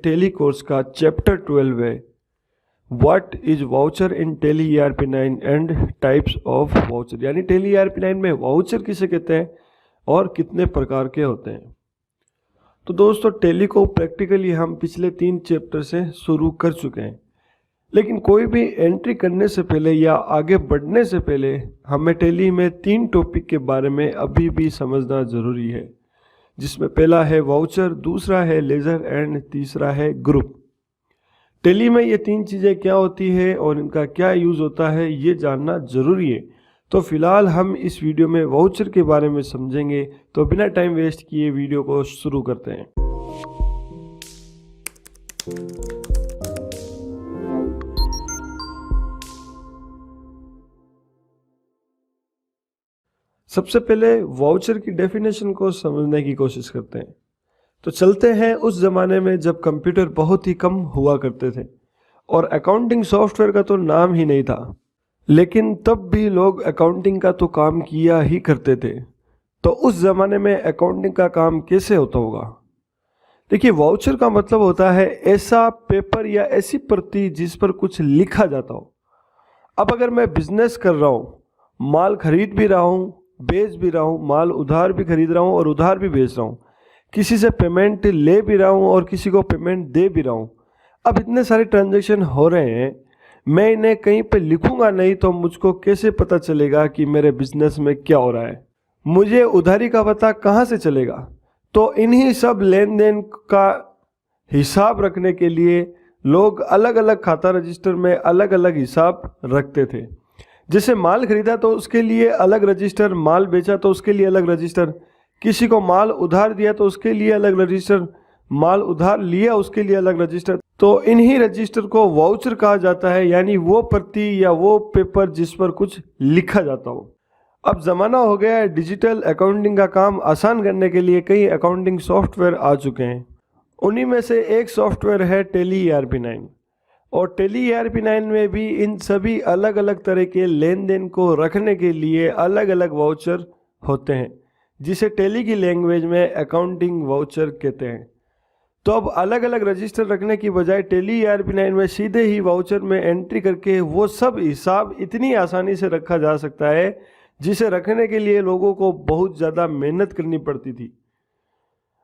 Tele course का chapter 12 है what is voucher in Tally ERP9 and types of voucher, यानी Tally ERP9 में voucher किसे कहते हैं और कितने प्रकार के होते हैं। तो दोस्तों टेली को प्रैक्टिकली हम पिछले 3 चैप्टर से शुरू कर चुके हैं, लेकिन कोई भी एंट्री करने से पहले या आगे बढ़ने से पहले हमें टेली में 3 टॉपिक के बारे में अभी भी समझना ज़रूरी है, जिसमें पहला है वाउचर, दूसरा है लेजर एंड तीसरा है ग्रुप। टेली में ये 3 चीज़ें क्या होती है और इनका क्या यूज़ होता है ये जानना ज़रूरी है। तो फिलहाल हम इस वीडियो में वाउचर के बारे में समझेंगे, तो बिना टाइम वेस्ट किए वीडियो को शुरू करते हैं। सबसे पहले वाउचर की डेफिनेशन को समझने की कोशिश करते हैं। तो चलते हैं उस ज़माने में जब कंप्यूटर बहुत ही कम हुआ करते थे और अकाउंटिंग सॉफ्टवेयर का तो नाम ही नहीं था, लेकिन तब भी लोग अकाउंटिंग का तो काम किया ही करते थे। तो उस ज़माने में अकाउंटिंग का काम कैसे होता होगा? देखिए, वाउचर का मतलब होता है ऐसा पेपर या ऐसी प्रति जिस पर कुछ लिखा जाता हो। अब अगर मैं बिजनेस कर रहा हूँ, माल खरीद भी रहा हूँ, बेच भी रहा हूँ, माल उधार भी खरीद रहा हूँ और उधार भी बेच रहा हूँ, किसी से पेमेंट ले भी रहा हूँ और किसी को पेमेंट दे भी रहा हूँ, अब इतने सारे ट्रांजैक्शन हो रहे हैं, मैं इन्हें कहीं पे लिखूंगा नहीं तो मुझको कैसे पता चलेगा कि मेरे बिजनेस में क्या हो रहा है? मुझे उधारी का पता कहाँ से चलेगा? तो इन्हीं सब लेन देन का हिसाब रखने के लिए लोग अलग अलग खाता रजिस्टर में अलग अलग हिसाब रखते थे। जैसे माल खरीदा तो उसके लिए अलग रजिस्टर, माल बेचा तो उसके लिए अलग रजिस्टर, किसी को माल उधार दिया तो उसके लिए अलग रजिस्टर, माल उधार लिया उसके लिए अलग रजिस्टर। तो इन्हीं रजिस्टर को वाउचर कहा जाता है, यानी वो प्रति या वो पेपर जिस पर कुछ लिखा जाता हो। अब ज़माना हो गया है डिजिटल, अकाउंटिंग का काम आसान करने के लिए कई अकाउंटिंग सॉफ्टवेयर आ चुके हैं। उन्हीं में से एक सॉफ्टवेयर है टेली ERP9 और टेली ERP9 में भी इन सभी अलग अलग तरह के लेन देन को रखने के लिए अलग अलग वाउचर होते हैं, जिसे टेली की लैंग्वेज में अकाउंटिंग वाउचर कहते हैं। तो अब अलग अलग रजिस्टर रखने की बजाय टेली ERP9 में सीधे ही वाउचर में एंट्री करके वो सब हिसाब इतनी आसानी से रखा जा सकता है, जिसे रखने के लिए लोगों को बहुत ज़्यादा मेहनत करनी पड़ती थी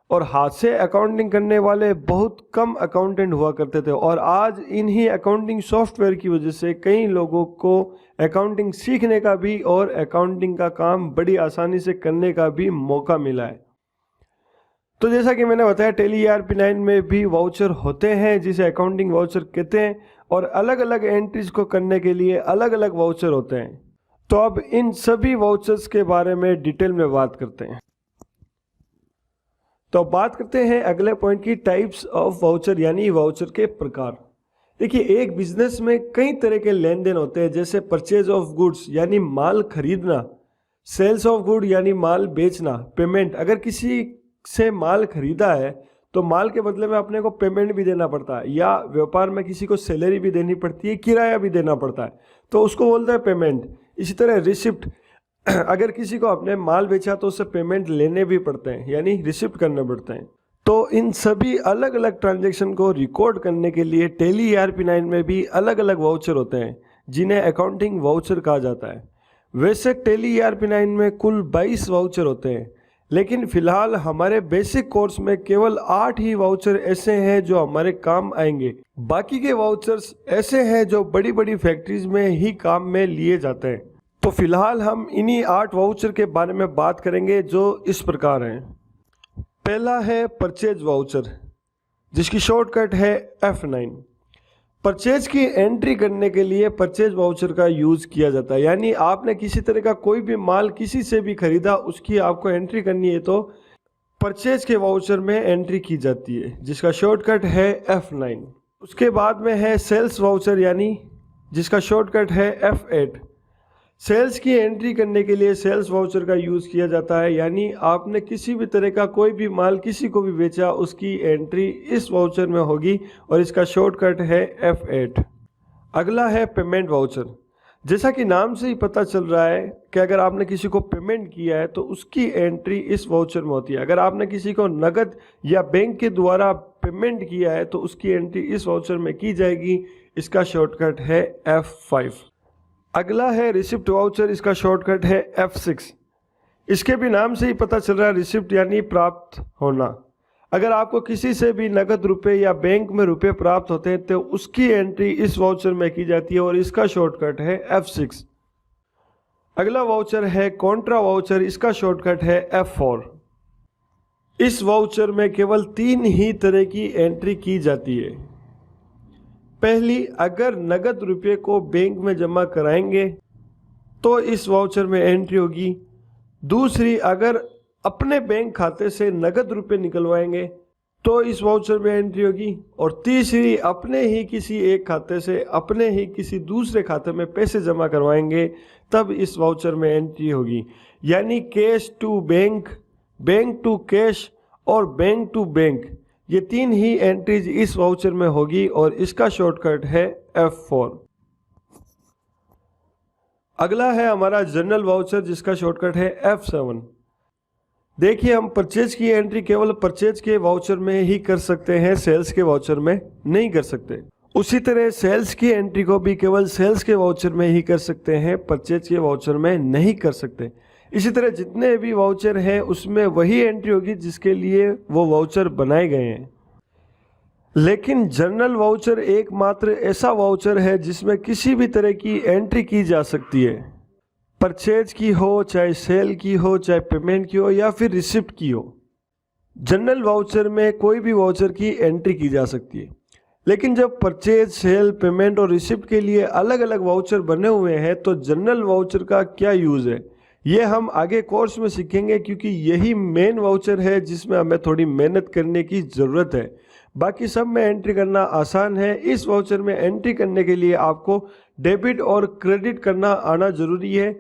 और हाथ से अकाउंटिंग करने वाले बहुत कम अकाउंटेंट हुआ करते थे। और आज इन्हीं अकाउंटिंग सॉफ्टवेयर की वजह से कई लोगों को अकाउंटिंग सीखने का भी और अकाउंटिंग का काम बड़ी आसानी से करने का भी मौका मिला है। तो जैसा कि मैंने बताया, टेली ERP9 में भी वाउचर होते हैं जिसे अकाउंटिंग वाउचर कहते हैं और अलग अलग एंट्रीज को करने के लिए अलग अलग वाउचर होते हैं। तो अब इन सभी वाउचर्स के बारे में डिटेल में बात करते हैं। तो बात करते हैं अगले पॉइंट की, टाइप्स ऑफ वाउचर, यानी वाउचर के प्रकार। देखिए, एक बिजनेस में कई तरह के लेन देन होते हैं, जैसे परचेज ऑफ गुड्स यानी माल खरीदना, सेल्स ऑफ गुड यानी माल बेचना, पेमेंट, अगर किसी से माल खरीदा है तो माल के बदले में अपने को पेमेंट भी देना पड़ता है, या व्यापार में किसी को सैलरी भी देनी पड़ती है, किराया भी देना पड़ता है, तो उसको बोलते हैं पेमेंट। इसी तरह रिसिप्ट, अगर किसी को अपने माल बेचा तो उससे पेमेंट लेने भी पड़ते हैं, यानी रिसिप्ट करने पड़ते हैं। तो इन सभी अलग अलग ट्रांजैक्शन को रिकॉर्ड करने के लिए टेली ERP9 में भी अलग अलग वाउचर होते हैं, जिन्हें अकाउंटिंग वाउचर कहा जाता है। वैसे टेली ERP9 में कुल 22 वाउचर होते हैं, लेकिन फिलहाल हमारे बेसिक कोर्स में केवल 8 ही वाउचर ऐसे हैं जो हमारे काम आएंगे। बाकी के वाउचर्स ऐसे हैं जो बड़ी बड़ी फैक्ट्रीज में ही काम में लिए जाते हैं। तो फिलहाल हम इन्हीं 8 वाउचर के बारे में बात करेंगे, जो इस प्रकार हैं। पहला है परचेज वाउचर, जिसकी शॉर्टकट है F9। परचेज की एंट्री करने के लिए परचेज वाउचर का यूज़ किया जाता है, यानी आपने किसी तरह का कोई भी माल किसी से भी खरीदा, उसकी आपको एंट्री करनी है तो परचेज के वाउचर में एंट्री की जाती है, जिसका शॉर्टकट है F9। उसके बाद में है सेल्स वाउचर, यानी जिसका शॉर्टकट है F8। सेल्स की एंट्री करने के लिए सेल्स वाउचर का यूज़ किया जाता है, यानी आपने किसी भी तरह का कोई भी माल किसी को भी बेचा, उसकी एंट्री इस वाउचर में होगी और इसका शॉर्टकट है F8। अगला है पेमेंट वाउचर। जैसा कि नाम से ही पता चल रहा है कि अगर आपने किसी को पेमेंट किया है तो उसकी एंट्री इस वाउचर में होती है। अगर आपने किसी को नकद या बैंक के द्वारा पेमेंट किया है तो उसकी एंट्री इस वाउचर में की जाएगी। इसका शॉर्टकट है F5। अगला है रिसिप्ट वाउचर, इसका शॉर्टकट है F6। इसके भी नाम से ही पता चल रहा है रिसिप्ट यानी प्राप्त होना। अगर आपको किसी से भी नकद रुपए या बैंक में रुपए प्राप्त होते हैं तो उसकी एंट्री इस वाउचर में की जाती है और इसका शॉर्टकट है F6। अगला वाउचर है कॉन्ट्रा वाउचर, इसका शॉर्टकट है F4। इस वाउचर में केवल 3 ही तरह की एंट्री की जाती है। पहली, अगर नगद रुपये को बैंक में जमा कराएंगे तो इस वाउचर में एंट्री होगी। दूसरी, अगर अपने बैंक खाते से नगद रुपये निकलवाएंगे तो इस वाउचर में एंट्री होगी। और तीसरी, अपने ही किसी एक खाते से अपने ही किसी दूसरे खाते में पैसे जमा करवाएंगे तब इस वाउचर में एंट्री होगी। यानी cash to bank, bank to cash और बैंक टू बैंक, ये 3 ही एंट्रीज इस वाउचर में होगी और इसका शॉर्टकट है F4। अगला है हमारा जनरल वाउचर, जिसका शॉर्टकट है F7। देखिए, हम परचेज की एंट्री केवल परचेज के वाउचर में ही कर सकते हैं, सेल्स के वाउचर में नहीं कर सकते। उसी तरह सेल्स की एंट्री को भी केवल सेल्स के वाउचर में ही कर सकते हैं, परचेज के वाउचर में नहीं कर सकते। इसी तरह जितने भी वाउचर हैं उसमें वही एंट्री होगी जिसके लिए वो वाउचर बनाए गए हैं। लेकिन जनरल वाउचर एकमात्र ऐसा वाउचर है जिसमें किसी भी तरह की एंट्री की जा सकती है, परचेज की हो, चाहे सेल की हो, चाहे पेमेंट की हो या फिर रिसिप्ट की हो। जनरल वाउचर में कोई भी वाउचर की एंट्री की जा सकती है। लेकिन जब परचेज, सेल, पेमेंट और रिसिप्ट के लिए अलग अलग वाउचर बने हुए हैं तो जनरल वाउचर का क्या यूज़ है ये हम आगे कोर्स में सीखेंगे, क्योंकि यही मेन वाउचर है जिसमें हमें थोड़ी मेहनत करने की ज़रूरत है। बाकी सब में एंट्री करना आसान है। इस वाउचर में एंट्री करने के लिए आपको डेबिट और क्रेडिट करना आना ज़रूरी है,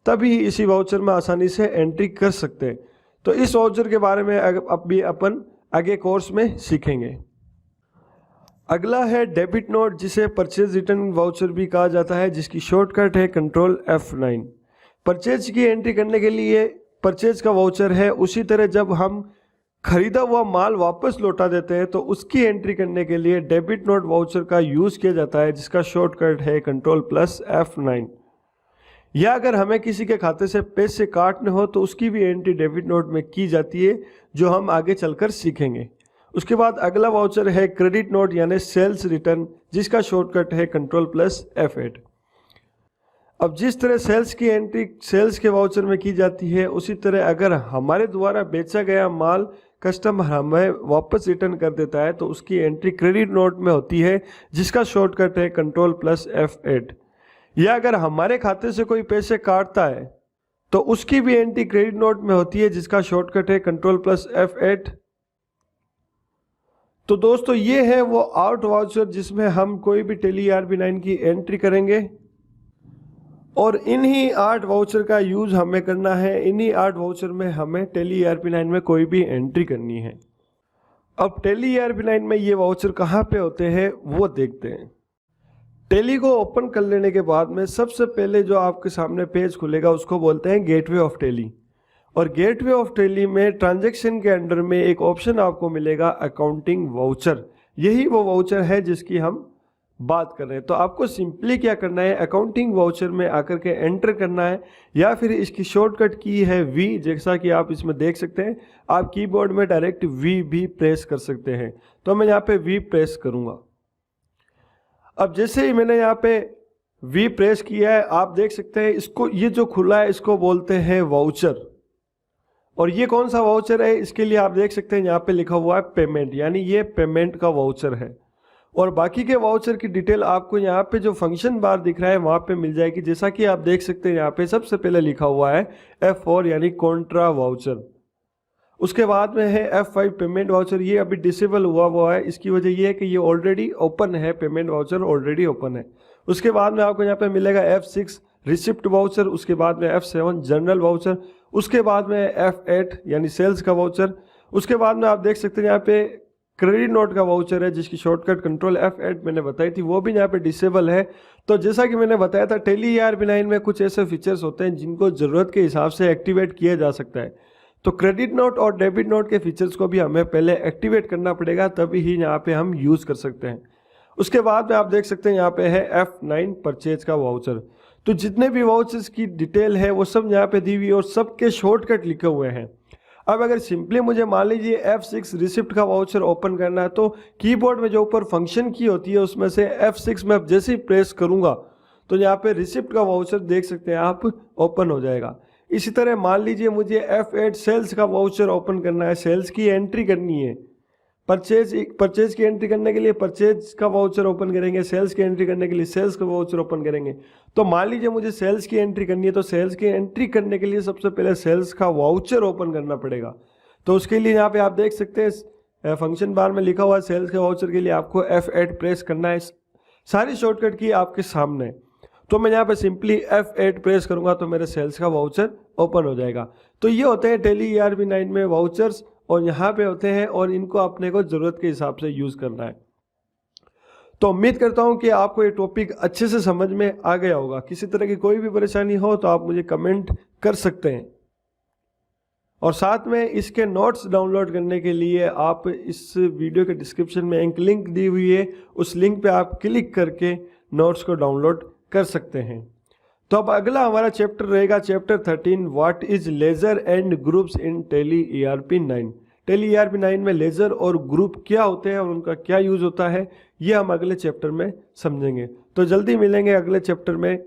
तभी इसी वाउचर में आसानी से एंट्री कर सकते हैं। तो इस वाउचर के बारे में अब भी अपन आगे कोर्स में सीखेंगे। अगला है डेबिट नोट, जिसे परचेज रिटर्न वाउचर भी कहा जाता है, जिसकी शॉर्टकट है कंट्रोल F9। परचेज की एंट्री करने के लिए परचेज का वाउचर है। उसी तरह जब हम खरीदा हुआ माल वापस लौटा देते हैं तो उसकी एंट्री करने के लिए डेबिट नोट वाउचर का यूज़ किया जाता है, जिसका शॉर्टकट है कंट्रोल प्लस F9। या अगर हमें किसी के खाते से पैसे काटने हो तो उसकी भी एंट्री डेबिट नोट में की जाती है, जो हम आगे चलकर सीखेंगे। उसके बाद अगला वाउचर है क्रेडिट नोट यानी सेल्स रिटर्न, जिसका शॉर्टकट है कंट्रोल प्लस F8। अब जिस तरह सेल्स की एंट्री सेल्स के वाउचर में की जाती है, उसी तरह अगर हमारे द्वारा बेचा गया माल कस्टमर हमें वापस रिटर्न कर देता है तो उसकी एंट्री क्रेडिट नोट में होती है, जिसका शॉर्टकट है कंट्रोल प्लस F8। या अगर हमारे खाते से कोई पैसे काटता है तो उसकी भी एंट्री क्रेडिट नोट में होती है, जिसका शॉर्टकट है कंट्रोल प्लस F8। तो दोस्तों, ये है वो आउट वाउचर जिसमें हम कोई भी टैली ERP9 की एंट्री करेंगे और इन्हीं 8 वाउचर का यूज़ हमें करना है। इन्हीं 8 वाउचर में हमें टैली ERP9 में कोई भी एंट्री करनी है। अब टैली ERP9 में ये वाउचर कहाँ पे होते हैं वो देखते हैं। टैली को ओपन कर लेने के बाद में सबसे पहले जो आपके सामने पेज खुलेगा उसको बोलते हैं गेटवे ऑफ टैली। और गेटवे ऑफ टैली में ट्रांजैक्शन के अंडर में एक ऑप्शन आपको मिलेगा अकाउंटिंग वाउचर। यही वो वाउचर है जिसकी हम बात कर रहे हैं। तो आपको सिंपली क्या करना है, अकाउंटिंग वाउचर में आकर के एंटर करना है, या फिर इसकी शॉर्टकट की है V, जैसा कि आप इसमें देख सकते हैं। आप कीबोर्ड में डायरेक्ट V भी प्रेस कर सकते हैं। तो मैं यहाँ पे V प्रेस करूँगा। अब जैसे ही मैंने यहाँ पे V प्रेस किया है, आप देख सकते हैं इसको, ये जो खुला है इसको बोलते हैं वाउचर। और ये कौन सा वाउचर है, इसके लिए आप देख सकते हैं यहाँ पे लिखा हुआ है पेमेंट, यानी ये पेमेंट का वाउचर है। और बाकी के वाउचर की डिटेल आपको यहाँ पे जो फंक्शन बार दिख रहा है वहाँ पे मिल जाएगी। जैसा कि आप देख सकते हैं यहाँ पे सबसे पहले लिखा हुआ है F4 यानी कॉन्ट्रा वाउचर। उसके बाद में है F5 पेमेंट वाउचर। ये अभी डिसेबल हुआ है, इसकी वजह ये है कि ये ऑलरेडी ओपन है, पेमेंट वाउचर ऑलरेडी ओपन है। उसके बाद में आपको यहाँ पे मिलेगा F6 रिसिप्ट वाउचर। उसके बाद में F7 जनरल वाउचर। उसके बाद में F8 यानी सेल्स का वाउचर। उसके बाद में आप देख सकते हैं यहाँ पे क्रेडिट नोट का वाउचर है, जिसकी शॉर्टकट कंट्रोल F8 मैंने बताई थी, वो भी यहाँ पे डिसेबल है। तो जैसा कि मैंने बताया था, टैली ERP9 में कुछ ऐसे फीचर्स होते हैं जिनको ज़रूरत के हिसाब से एक्टिवेट किया जा सकता है। तो क्रेडिट नोट और डेबिट नोट के फीचर्स को भी हमें पहले एक्टिवेट करना पड़ेगा, तभी ही यहाँ पे हम यूज़ कर सकते हैं। उसके बाद में आप देख सकते हैं यहाँ पे है F9 परचेज का वाउचर। तो जितने भी वाउचर्स की डिटेल है वो सब यहाँ पे दी हुई है और सबके शॉर्टकट लिखे हुए हैं। अब अगर सिंपली मुझे मान लीजिए F6 रिसिप्ट का वाउचर ओपन करना है, तो कीबोर्ड में जो ऊपर फंक्शन की होती है उसमें से F6 में जैसे ही प्रेस करूँगा तो यहाँ पे रिसिप्ट का वाउचर देख सकते हैं आप ओपन हो जाएगा। इसी तरह मान लीजिए मुझे F8 सेल्स का वाउचर ओपन करना है, सेल्स की एंट्री करनी है। परचेज की एंट्री करने के लिए परचेज का वाउचर ओपन करेंगे, सेल्स की एंट्री करने के लिए सेल्स का वाउचर ओपन करेंगे। तो मान लीजिए मुझे सेल्स की एंट्री करनी है, तो सेल्स की एंट्री करने के लिए सबसे पहले सेल्स का वाउचर ओपन करना पड़ेगा। तो उसके लिए यहाँ पे आप देख सकते हैं फंक्शन बार में लिखा हुआ है सेल्स के वाउचर के लिए आपको F8 प्रेस करना है। सारी शॉर्टकट की आपके सामने। तो मैं यहाँ पे सिंपली F8 प्रेस करूंगा तो मेरे सेल्स का वाउचर ओपन हो जाएगा। तो ये होते हैं टैली ERP9 में वाउचर्स, और यहाँ पे होते हैं और इनको अपने को ज़रूरत के हिसाब से यूज़ करना है। तो उम्मीद करता हूँ कि आपको ये टॉपिक अच्छे से समझ में आ गया होगा। किसी तरह की कोई भी परेशानी हो तो आप मुझे कमेंट कर सकते हैं। और साथ में इसके नोट्स डाउनलोड करने के लिए आप इस वीडियो के डिस्क्रिप्शन में एक लिंक दी हुई है, उस लिंक पे आप क्लिक करके नोट्स को डाउनलोड कर सकते हैं। तो अब अगला हमारा चैप्टर रहेगा chapter 13, what is ledger and groups in Tally ERP9। Tally ERP9 में लेजर और ग्रुप क्या होते हैं और उनका क्या यूज होता है, ये हम अगले चैप्टर में समझेंगे। तो जल्दी मिलेंगे अगले चैप्टर में,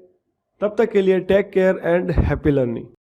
तब तक के लिए take care and happy learning.